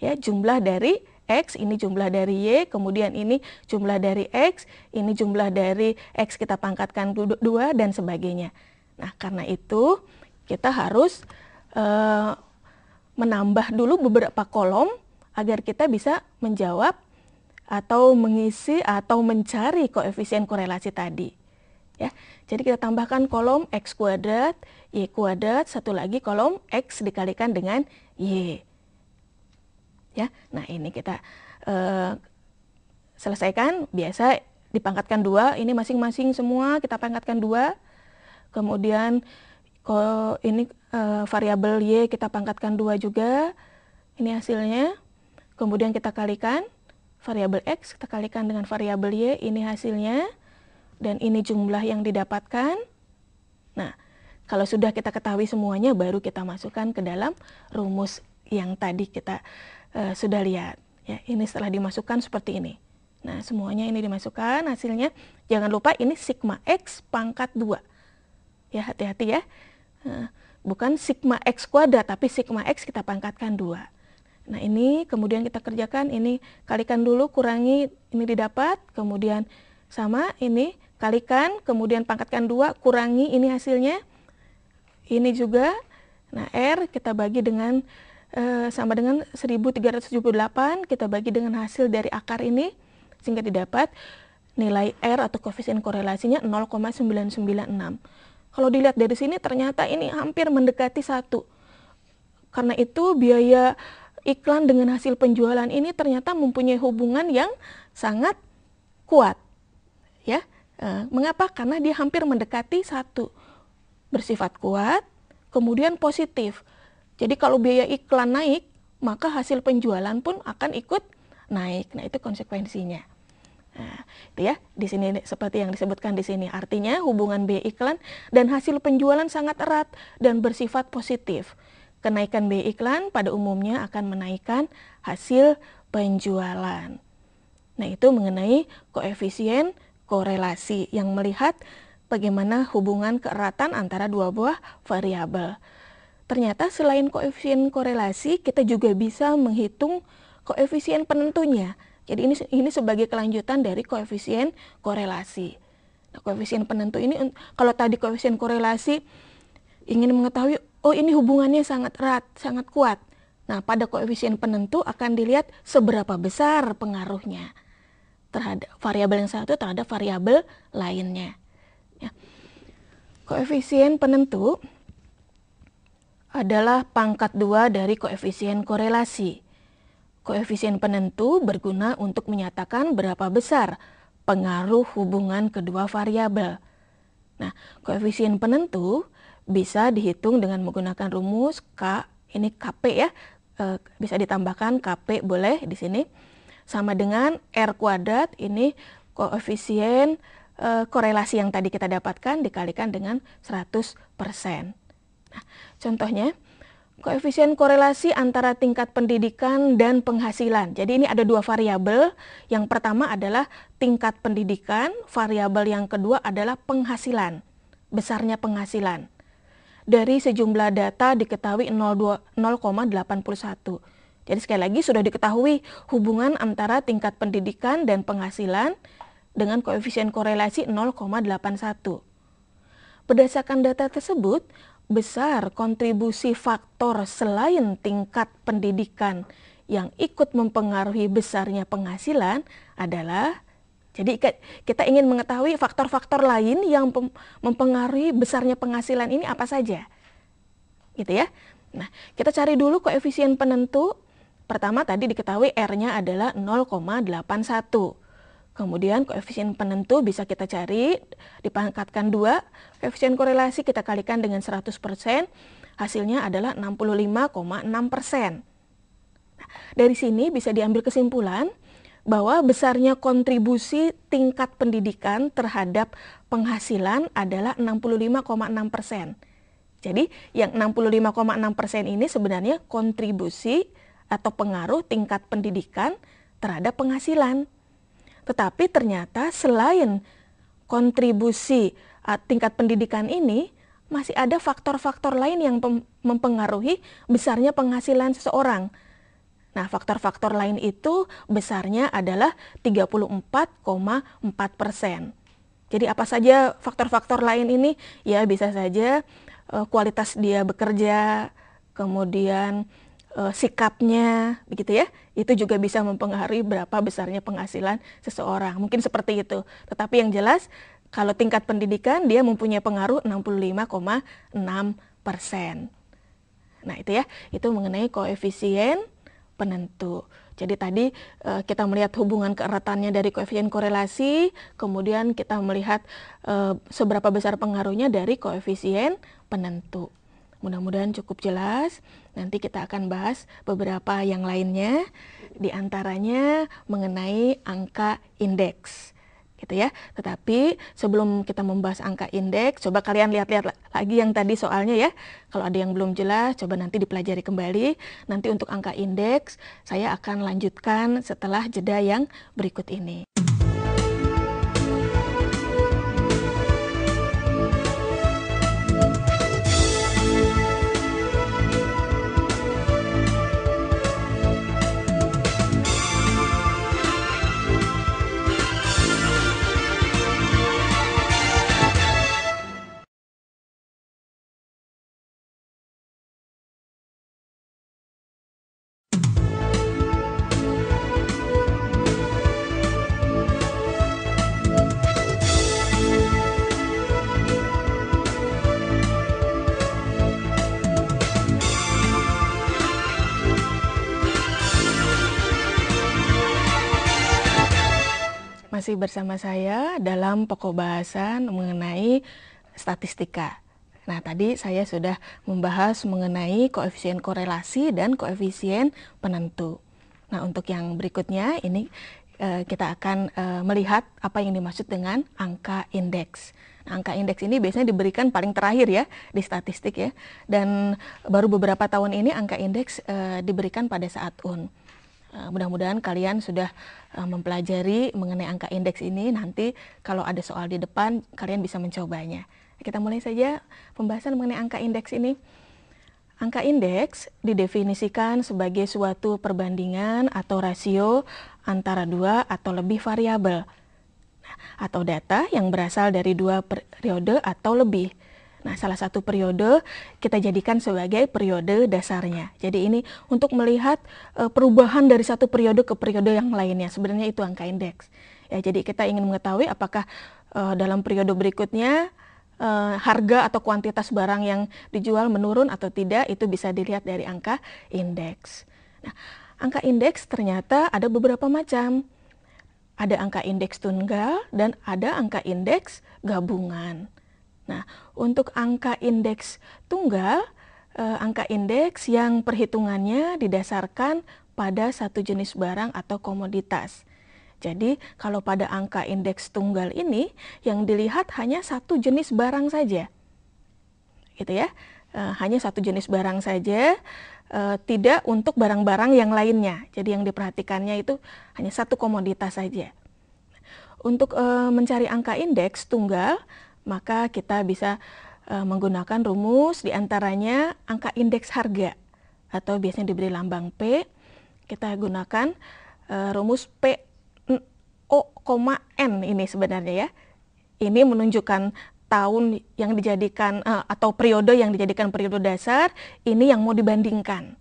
Ya, jumlah dari X, ini jumlah dari Y, kemudian ini jumlah dari X, ini jumlah dari X kita pangkatkan 2 dan sebagainya. Nah, karena itu kita harus menambah dulu beberapa kolom agar kita bisa menjawab atau mengisi atau mencari koefisien korelasi tadi. Ya, jadi kita tambahkan kolom X kuadrat, Y kuadrat, satu lagi kolom X dikalikan dengan Y. Ya, nah ini kita selesaikan, biasa dipangkatkan 2, ini masing-masing semua kita pangkatkan 2. Kemudian ini variabel Y kita pangkatkan 2 juga, ini hasilnya. Kemudian kita kalikan variabel X, kita kalikan dengan variabel Y, ini hasilnya, dan ini jumlah yang didapatkan. Nah, kalau sudah kita ketahui semuanya, baru kita masukkan ke dalam rumus yang tadi kita sudah lihat. Ya, ini setelah dimasukkan seperti ini. Nah, semuanya ini dimasukkan, hasilnya jangan lupa ini sigma X pangkat 2. Ya, hati-hati ya. Bukan sigma X kuadrat, tapi sigma X kita pangkatkan 2. Nah, ini kemudian kita kerjakan, ini kalikan dulu, kurangi, ini didapat, kemudian sama, ini kalikan, kemudian pangkatkan 2, kurangi, ini hasilnya. Ini juga, nah R kita bagi dengan, sama dengan 1378, kita bagi dengan hasil dari akar ini, sehingga didapat nilai R atau koefisien korelasinya 0,996. Kalau dilihat dari sini ternyata ini hampir mendekati 1. Karena itu biaya iklan dengan hasil penjualan ini ternyata mempunyai hubungan yang sangat kuat. Ya, mengapa? Karena dia hampir mendekati 1. Bersifat kuat, kemudian positif. Jadi kalau biaya iklan naik, maka hasil penjualan pun akan ikut naik. Nah, itu konsekuensinya. Nah, itu ya, di sini seperti yang disebutkan di sini. Artinya hubungan biaya iklan dan hasil penjualan sangat erat dan bersifat positif. Kenaikan biaya iklan pada umumnya akan menaikkan hasil penjualan. Nah, itu mengenai koefisien korelasi yang melihat bagaimana hubungan keeratan antara dua buah variabel. Ternyata selain koefisien korelasi, kita juga bisa menghitung koefisien penentunya. Jadi ini sebagai kelanjutan dari koefisien korelasi. Nah, koefisien penentu ini, kalau tadi koefisien korelasi ingin mengetahui, oh ini hubungannya sangat erat, sangat kuat. Nah, pada koefisien penentu akan dilihat seberapa besar pengaruhnya terhadap variabel yang satu terhadap variabel lainnya. Ya. Koefisien penentu adalah pangkat 2 dari koefisien korelasi. Koefisien penentu berguna untuk menyatakan berapa besar pengaruh hubungan kedua variabel. Nah, koefisien penentu bisa dihitung dengan menggunakan rumus K, ini KP ya, bisa ditambahkan KP boleh di sini, sama dengan R kuadrat, ini koefisien korelasi yang tadi kita dapatkan dikalikan dengan 100%. Nah, contohnya, koefisien korelasi antara tingkat pendidikan dan penghasilan. Jadi ini ada dua variabel. Yang pertama adalah tingkat pendidikan, variabel yang kedua adalah penghasilan, besarnya penghasilan. Dari sejumlah data diketahui 0,81. Jadi sekali lagi sudah diketahui hubungan antara tingkat pendidikan dan penghasilan dengan koefisien korelasi 0,81. Berdasarkan data tersebut, besar kontribusi faktor selain tingkat pendidikan yang ikut mempengaruhi besarnya penghasilan adalah, jadi kita ingin mengetahui faktor-faktor lain yang mempengaruhi besarnya penghasilan ini apa saja, gitu ya. Nah, kita cari dulu koefisien penentu. Pertama tadi diketahui R-nya adalah 0,81. Kemudian koefisien penentu bisa kita cari, dipangkatkan 2, koefisien korelasi kita kalikan dengan 100%, hasilnya adalah 65,6%. Nah, dari sini bisa diambil kesimpulan bahwa besarnya kontribusi tingkat pendidikan terhadap penghasilan adalah 65,6%. Jadi yang 65,6% ini sebenarnya kontribusi atau pengaruh tingkat pendidikan terhadap penghasilan. Tetapi ternyata selain kontribusi tingkat pendidikan ini, masih ada faktor-faktor lain yang mempengaruhi besarnya penghasilan seseorang. Nah, faktor-faktor lain itu besarnya adalah 34,4%. Jadi apa saja faktor-faktor lain ini? Ya bisa saja kualitas dia bekerja, kemudian sikapnya, begitu ya, itu juga bisa mempengaruhi berapa besarnya penghasilan seseorang. Mungkin seperti itu. Tetapi yang jelas, kalau tingkat pendidikan dia mempunyai pengaruh 65,6%. Nah itu ya, itu mengenai koefisien penentu. Jadi tadi kita melihat hubungan keeratannya dari koefisien korelasi, kemudian kita melihat seberapa besar pengaruhnya dari koefisien penentu. Mudah-mudahan cukup jelas. Nanti kita akan bahas beberapa yang lainnya, di antaranya mengenai angka indeks. gitu ya. Tetapi sebelum kita membahas angka indeks, coba kalian lihat-lihat lagi yang tadi soalnya ya. Kalau ada yang belum jelas, coba nanti dipelajari kembali. Nanti untuk angka indeks, saya akan lanjutkan setelah jeda yang berikut ini. Masih bersama saya dalam pokok bahasan mengenai statistika. Nah, tadi saya sudah membahas mengenai koefisien korelasi dan koefisien penentu. Nah, untuk yang berikutnya ini kita akan melihat apa yang dimaksud dengan angka indeks. Nah, angka indeks ini biasanya diberikan paling terakhir ya di statistik ya. Dan baru beberapa tahun ini angka indeks diberikan pada saat UN. Mudah-mudahan kalian sudah mempelajari mengenai angka indeks ini. Nanti kalau ada soal di depan, kalian bisa mencobanya. Kita mulai saja pembahasan mengenai angka indeks ini. Angka indeks didefinisikan sebagai suatu perbandingan atau rasio antara dua atau lebih variabel atau data yang berasal dari dua periode atau lebih. Nah, salah satu periode kita jadikan sebagai periode dasarnya. Jadi ini untuk melihat perubahan dari satu periode ke periode yang lainnya. Sebenarnya itu angka indeks. Ya, jadi kita ingin mengetahui apakah dalam periode berikutnya harga atau kuantitas barang yang dijual menurun atau tidak, itu bisa dilihat dari angka indeks. Nah, angka indeks ternyata ada beberapa macam. Ada angka indeks tunggal dan ada angka indeks gabungan. Nah, untuk angka indeks tunggal, angka indeks yang perhitungannya didasarkan pada satu jenis barang atau komoditas. Jadi, kalau pada angka indeks tunggal ini, yang dilihat hanya satu jenis barang saja. Gitu ya, hanya satu jenis barang saja, tidak untuk barang-barang yang lainnya. Jadi, yang diperhatikannya itu hanya satu komoditas saja. Untuk mencari angka indeks tunggal, maka kita bisa menggunakan rumus diantaranya angka indeks harga atau biasanya diberi lambang P. Kita gunakan rumus PO,N ini sebenarnya ya. Ini menunjukkan tahun yang dijadikan atau periode yang dijadikan periode dasar, ini yang mau dibandingkan.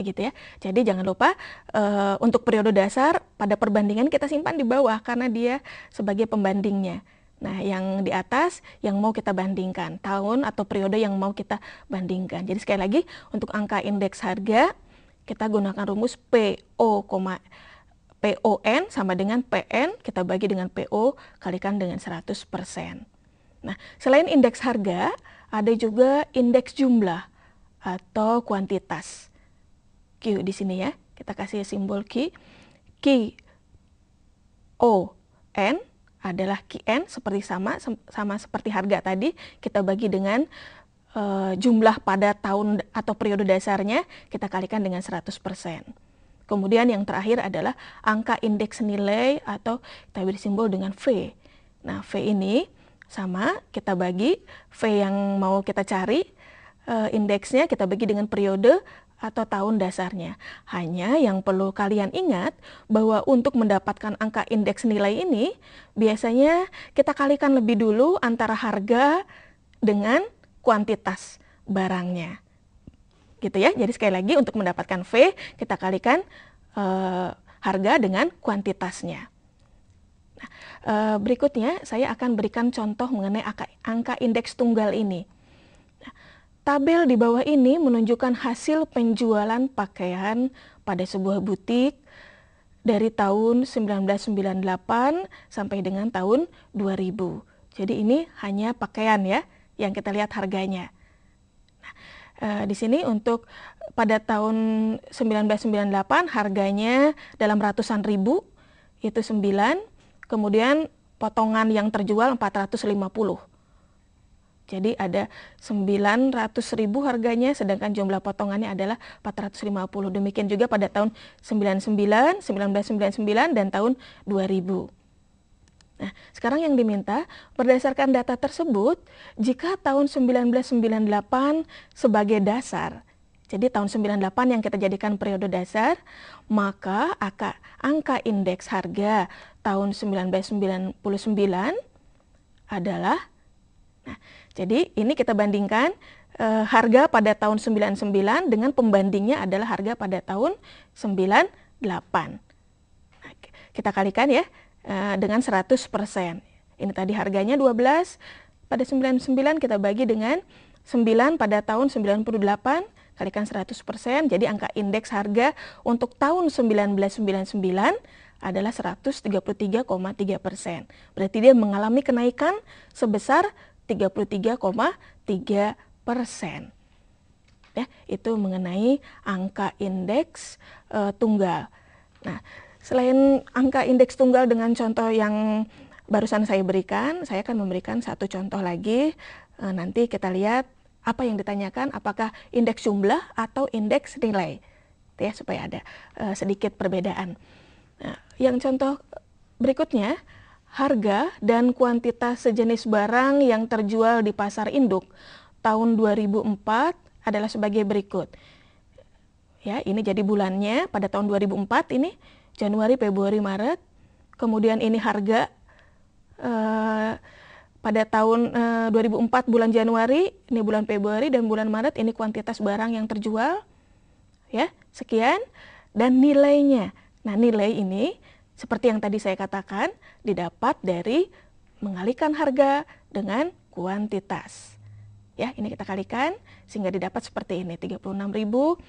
Begitu ya. Jadi jangan lupa untuk periode dasar pada perbandingan kita simpan di bawah karena dia sebagai pembandingnya. Nah, yang di atas yang mau kita bandingkan, tahun atau periode yang mau kita bandingkan. Jadi sekali lagi untuk angka indeks harga kita gunakan rumus PON sama dengan PN, kita bagi dengan PO kalikan dengan 100%. Nah, selain indeks harga, ada juga indeks jumlah atau kuantitas. Q di sini ya, kita kasih simbol Q. Q O N adalah QN seperti sama seperti harga tadi, kita bagi dengan jumlah pada tahun atau periode dasarnya, kita kalikan dengan 100%. Kemudian yang terakhir adalah angka indeks nilai atau kita beri simbol dengan V. Nah, V ini sama, kita bagi V yang mau kita cari, indeksnya kita bagi dengan periode atau tahun dasarnya. Hanya yang perlu kalian ingat bahwa untuk mendapatkan angka indeks nilai ini biasanya kita kalikan lebih dulu antara harga dengan kuantitas barangnya. Gitu ya. Jadi sekali lagi untuk mendapatkan V kita kalikan harga dengan kuantitasnya. Nah, berikutnya saya akan berikan contoh mengenai angka indeks tunggal ini. Tabel di bawah ini menunjukkan hasil penjualan pakaian pada sebuah butik dari tahun 1998 sampai dengan tahun 2000. Jadi ini hanya pakaian ya yang kita lihat harganya. Nah, di sini untuk pada tahun 1998 harganya dalam ratusan ribu, itu 9. kemudian potongan yang terjual 450. Jadi ada 900.000 harganya, sedangkan jumlah potongannya adalah 450. Demikian juga pada tahun 1999 dan tahun 2000. Nah, sekarang yang diminta berdasarkan data tersebut, jika tahun 1998 sebagai dasar, jadi tahun 98 yang kita jadikan periode dasar, maka angka indeks harga tahun 1999 adalah, nah, jadi ini kita bandingkan harga pada tahun 99 dengan pembandingnya adalah harga pada tahun 98. Nah, kita kalikan ya dengan 100%. Ini tadi harganya 12 pada 99, kita bagi dengan 9 pada tahun 98, kalikan 100%, jadi angka indeks harga untuk tahun 1999 adalah 133,3%. Berarti dia mengalami kenaikan sebesar 33,3%. Ya, itu mengenai angka indeks tunggal. Nah, selain angka indeks tunggal dengan contoh yang barusan saya berikan, saya akan memberikan satu contoh lagi. Nanti kita lihat apa yang ditanyakan, apakah indeks jumlah atau indeks nilai, ya, supaya ada sedikit perbedaan. Nah, yang contoh berikutnya, harga dan kuantitas sejenis barang yang terjual di pasar induk tahun 2004 adalah sebagai berikut. Ya, ini jadi bulannya pada tahun 2004 ini Januari, Februari, Maret. Kemudian ini harga pada tahun 2004 bulan Januari, ini bulan Februari dan bulan Maret, ini kuantitas barang yang terjual. Ya, sekian, dan nilainya. Nah, nilai ini seperti yang tadi saya katakan didapat dari mengalikan harga dengan kuantitas. Ya, ini kita kalikan sehingga didapat seperti ini, 36.000,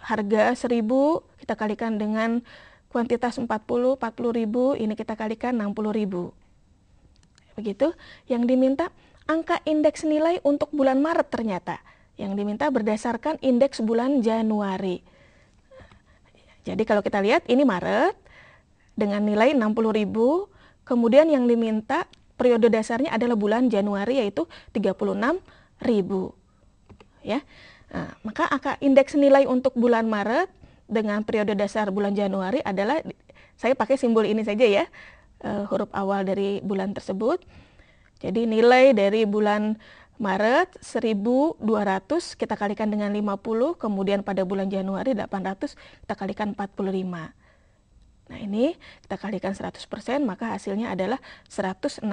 harga 1.000 kita kalikan dengan kuantitas 40.000, ini kita kalikan 60.000. Begitu. Yang diminta angka indeks nilai untuk bulan Maret ternyata. Yang diminta berdasarkan indeks bulan Januari. Jadi kalau kita lihat ini Maret dengan nilai 60.000, kemudian yang diminta periode dasarnya adalah bulan Januari yaitu 36.000. Ya. Nah, maka angka indeks nilai untuk bulan Maret dengan periode dasar bulan Januari adalah, saya pakai simbol ini saja ya, huruf awal dari bulan tersebut. Jadi nilai dari bulan Maret 1.200 kita kalikan dengan 50, kemudian pada bulan Januari 800 kita kalikan 45. Nah, ini kita kalikan 100%, maka hasilnya adalah 166,7%.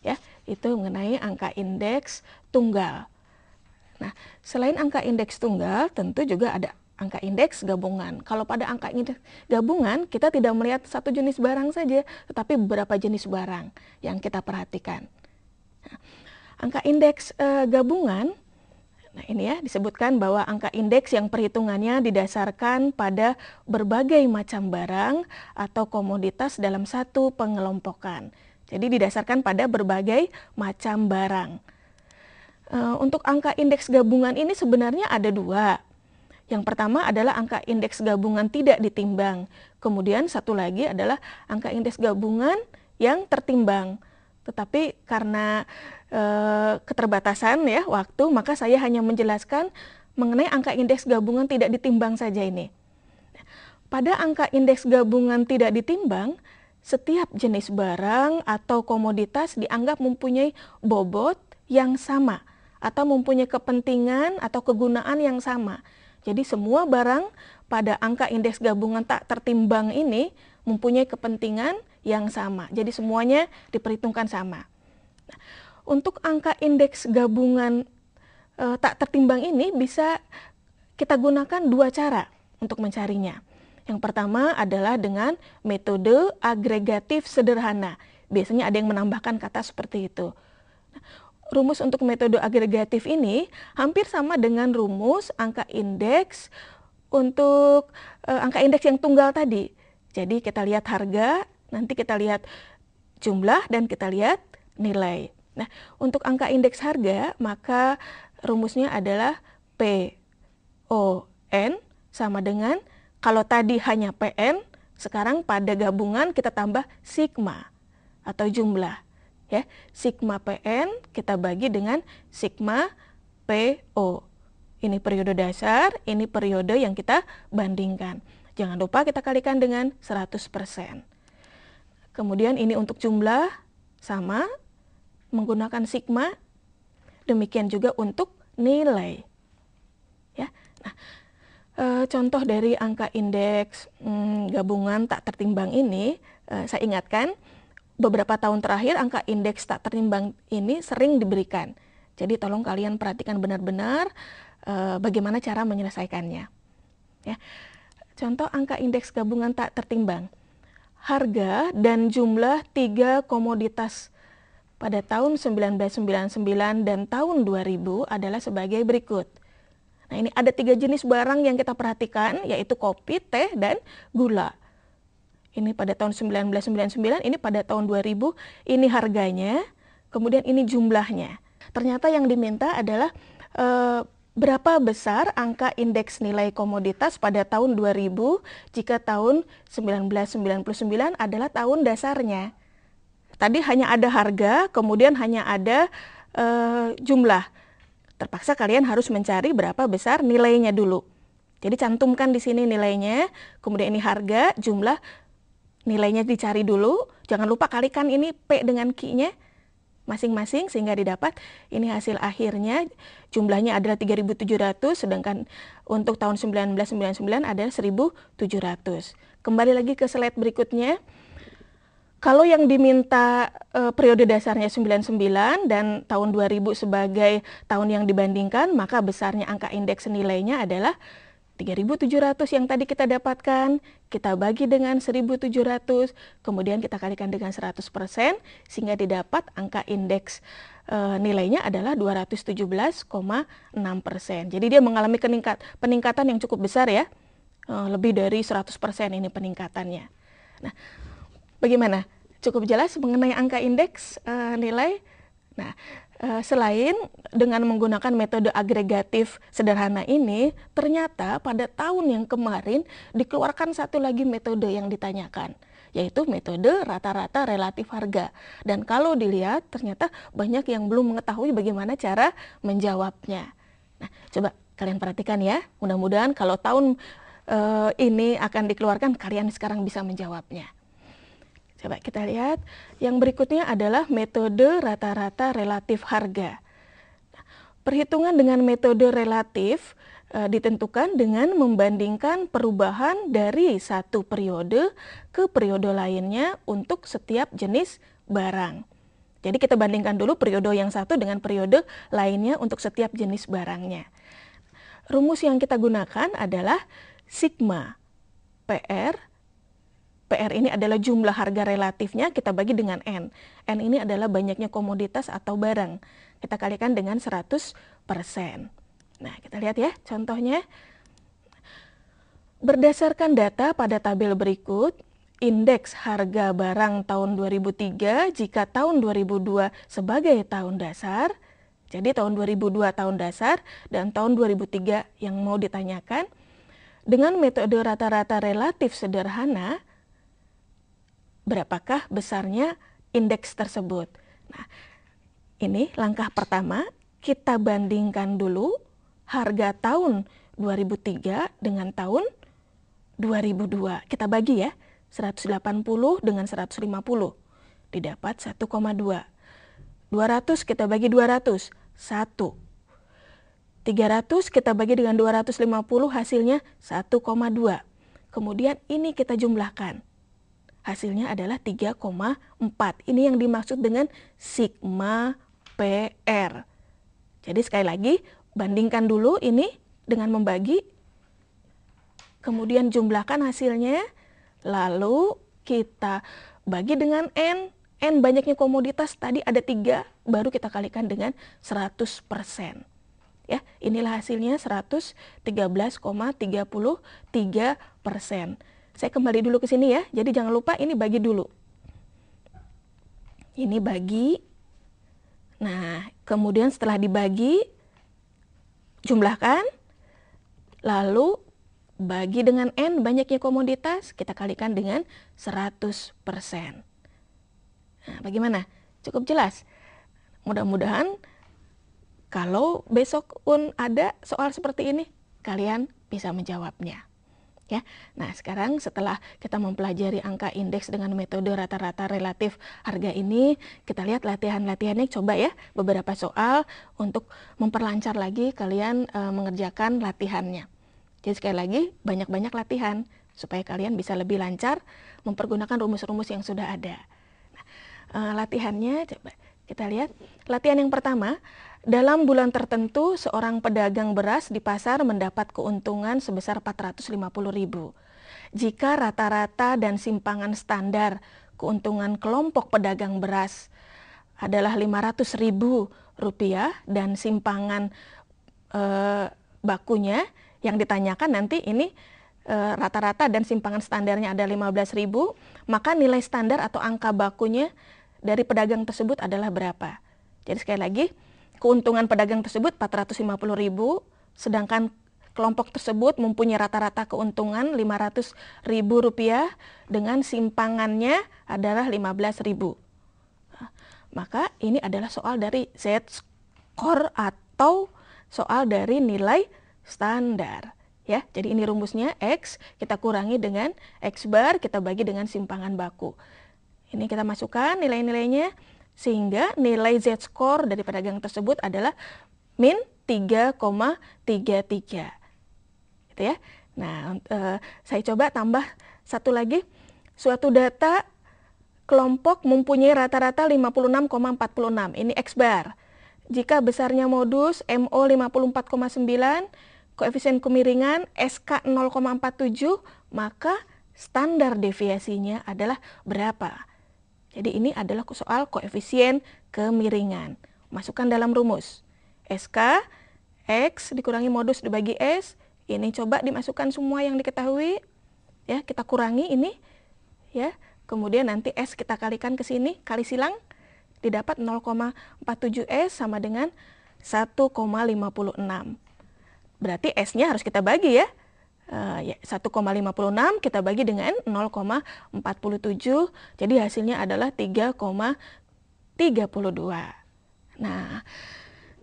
Ya, itu mengenai angka indeks tunggal. Nah, selain angka indeks tunggal, tentu juga ada angka indeks gabungan. Kalau pada angka indeks gabungan, kita tidak melihat satu jenis barang saja, tetapi beberapa jenis barang yang kita perhatikan. Nah, angka indeks gabungan, nah ini ya, disebutkan bahwa angka indeks yang perhitungannya didasarkan pada berbagai macam barang atau komoditas dalam satu pengelompokan. Jadi didasarkan pada berbagai macam barang. Untuk angka indeks gabungan ini sebenarnya ada dua. Yang pertama adalah angka indeks gabungan tidak ditimbang. Kemudian satu lagi adalah angka indeks gabungan yang tertimbang. Tetapi karena keterbatasan ya waktu, maka saya hanya menjelaskan mengenai angka indeks gabungan tidak ditimbang saja ini. Pada angka indeks gabungan tidak ditimbang, setiap jenis barang atau komoditas dianggap mempunyai bobot yang sama atau mempunyai kepentingan atau kegunaan yang sama. Jadi semua barang pada angka indeks gabungan tak tertimbang ini mempunyai kepentingan yang sama. Jadi semuanya diperhitungkan sama. Nah, untuk angka indeks gabungan tak tertimbang ini bisa kita gunakan dua cara untuk mencarinya. Yang pertama adalah dengan metode agregatif sederhana. Biasanya ada yang menambahkan kata seperti itu. Rumus untuk metode agregatif ini hampir sama dengan rumus angka indeks untuk angka indeks yang tunggal tadi. Jadi kita lihat harga, nanti kita lihat jumlah, dan kita lihat nilai. Nah, untuk angka indeks harga, maka rumusnya adalah PON sama dengan Kalau tadi hanya PN, sekarang pada gabungan kita tambah sigma atau jumlah. Ya, sigma PN kita bagi dengan sigma PO. Ini periode dasar, ini periode yang kita bandingkan. Jangan lupa kita kalikan dengan 100%. Kemudian ini untuk jumlah sama menggunakan sigma. Demikian juga untuk nilai. Ya. Nah, contoh dari angka indeks gabungan tak tertimbang ini, saya ingatkan beberapa tahun terakhir angka indeks tak tertimbang ini sering diberikan. Jadi tolong kalian perhatikan benar-benar bagaimana cara menyelesaikannya. Ya. Contoh angka indeks gabungan tak tertimbang. Harga dan jumlah 3 komoditas pada tahun 1999 dan tahun 2000 adalah sebagai berikut. Nah, ini ada 3 jenis barang yang kita perhatikan, yaitu kopi, teh, dan gula. Ini pada tahun 1999, ini pada tahun 2000, ini harganya, kemudian ini jumlahnya. Ternyata yang diminta adalah berapa besar angka indeks nilai komoditas pada tahun 2000 jika tahun 1999 adalah tahun dasarnya. Tadi hanya ada harga, kemudian hanya ada jumlah. Terpaksa kalian harus mencari berapa besar nilainya dulu. Jadi cantumkan di sini nilainya, kemudian ini harga, jumlah, nilainya dicari dulu. Jangan lupa kalikan ini P dengan Q-nya masing-masing sehingga didapat ini hasil akhirnya. Jumlahnya adalah 3.700, sedangkan untuk tahun 1999 adalah 1.700. Kembali lagi ke slide berikutnya. Kalau yang diminta periode dasarnya 99 dan tahun 2000 sebagai tahun yang dibandingkan, maka besarnya angka indeks nilainya adalah 3.700 yang tadi kita dapatkan, kita bagi dengan 1.700, kemudian kita kalikan dengan 100%, sehingga didapat angka indeks nilainya adalah 217,6%. Jadi dia mengalami peningkatan yang cukup besar ya, lebih dari 100% ini peningkatannya. Nah, bagaimana? Cukup jelas mengenai angka indeks nilai? Nah, selain dengan menggunakan metode agregatif sederhana ini, ternyata pada tahun yang kemarin dikeluarkan satu lagi metode yang ditanyakan, yaitu metode rata-rata relatif harga. Dan kalau dilihat, ternyata banyak yang belum mengetahui bagaimana cara menjawabnya. Nah, coba kalian perhatikan ya, mudah-mudahan kalau tahun ini akan dikeluarkan, kalian sekarang bisa menjawabnya. Coba kita lihat, yang berikutnya adalah metode rata-rata relatif harga. Perhitungan dengan metode relatif ditentukan dengan membandingkan perubahan dari satu periode ke periode lainnya untuk setiap jenis barang. Jadi kita bandingkan dulu periode yang satu dengan periode lainnya untuk setiap jenis barangnya. Rumus yang kita gunakan adalah sigma PR. PR ini adalah jumlah harga relatifnya, kita bagi dengan N. N ini adalah banyaknya komoditas atau barang. Kita kalikan dengan 100%. Nah, kita lihat ya contohnya. Berdasarkan data pada tabel berikut, indeks harga barang tahun 2003 jika tahun 2002 sebagai tahun dasar, jadi tahun 2002 tahun dasar dan tahun 2003 yang mau ditanyakan, dengan metode rata-rata relatif sederhana, berapakah besarnya indeks tersebut? Nah, ini langkah pertama, kita bandingkan dulu harga tahun 2003 dengan tahun 2002. Kita bagi ya, 180 dengan 150, didapat 1,2. 200 kita bagi 200, 1. 300 kita bagi dengan 250, hasilnya 1,2. Kemudian ini kita jumlahkan. Hasilnya adalah 3,4. Ini yang dimaksud dengan sigma PR. Jadi sekali lagi, bandingkan dulu ini dengan membagi, kemudian jumlahkan hasilnya, lalu kita bagi dengan N. N banyaknya komoditas, tadi ada 3, baru kita kalikan dengan 100%. Ya, inilah hasilnya 113,33%. Saya kembali dulu ke sini ya, jadi jangan lupa ini bagi dulu. Ini bagi. Nah, kemudian setelah dibagi, jumlahkan, lalu bagi dengan N, banyaknya komoditas, kita kalikan dengan 100%. Nah, bagaimana? Cukup jelas? Mudah-mudahan kalau besok pun ada soal seperti ini, kalian bisa menjawabnya. Ya. Nah, sekarang setelah kita mempelajari angka indeks dengan metode rata-rata relatif harga ini, kita lihat latihan-latihannya, coba ya beberapa soal untuk memperlancar lagi kalian mengerjakan latihannya. Jadi sekali lagi, banyak-banyak latihan supaya kalian bisa lebih lancar mempergunakan rumus-rumus yang sudah ada. Nah, latihannya coba kita lihat. Latihan yang pertama, dalam bulan tertentu seorang pedagang beras di pasar mendapat keuntungan sebesar 450.000. Jika rata-rata dan simpangan standar keuntungan kelompok pedagang beras adalah 500.000 rupiah dan simpangan bakunya yang ditanyakan nanti ini rata-rata dan simpangan standarnya ada 15.000, maka nilai standar atau angka bakunya dari pedagang tersebut adalah berapa. Jadi sekali lagi, keuntungan pedagang tersebut 450.000, sedangkan kelompok tersebut mempunyai rata-rata keuntungan 500.000 rupiah dengan simpangannya adalah 15.000. Maka ini adalah soal dari Z-score atau soal dari nilai standar. Ya, jadi ini rumusnya X kita kurangi dengan X bar, kita bagi dengan simpangan baku. Ini kita masukkan nilai-nilainya, sehingga nilai Z-score dari pedagang tersebut adalah min 3,33. Gitu ya. Nah, saya coba tambah satu lagi. Suatu data kelompok mempunyai rata-rata 56,46. Ini X bar. Jika besarnya modus MO 54,9, koefisien kemiringan SK 0,47, maka standar deviasinya adalah berapa? Jadi ini adalah soal koefisien kemiringan. Masukkan dalam rumus. SK, X dikurangi modus dibagi S. Ini coba dimasukkan semua yang diketahui. Ya, kita kurangi ini. Ya, kemudian nanti S kita kalikan ke sini, kali silang. Didapat 0,47 S sama dengan 1,56. Berarti S-nya harus kita bagi ya. 1,56 kita bagi dengan 0,47, jadi hasilnya adalah 3,32. Nah,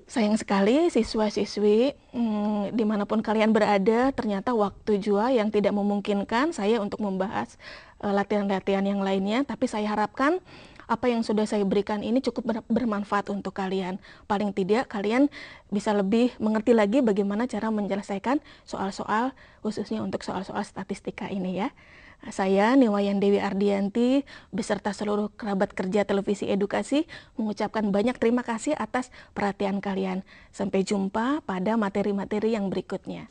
sayang sekali siswa-siswi dimanapun kalian berada, ternyata waktu jua yang tidak memungkinkan saya untuk membahas latihan-latihan yang lainnya, tapi saya harapkan apa yang sudah saya berikan ini cukup bermanfaat untuk kalian. Paling tidak kalian bisa lebih mengerti lagi bagaimana cara menyelesaikan soal-soal khususnya untuk soal-soal statistika ini ya. Saya Niwayan Dewi Ardianti beserta seluruh kerabat kerja Televisi Edukasi mengucapkan banyak terima kasih atas perhatian kalian. Sampai jumpa pada materi-materi yang berikutnya.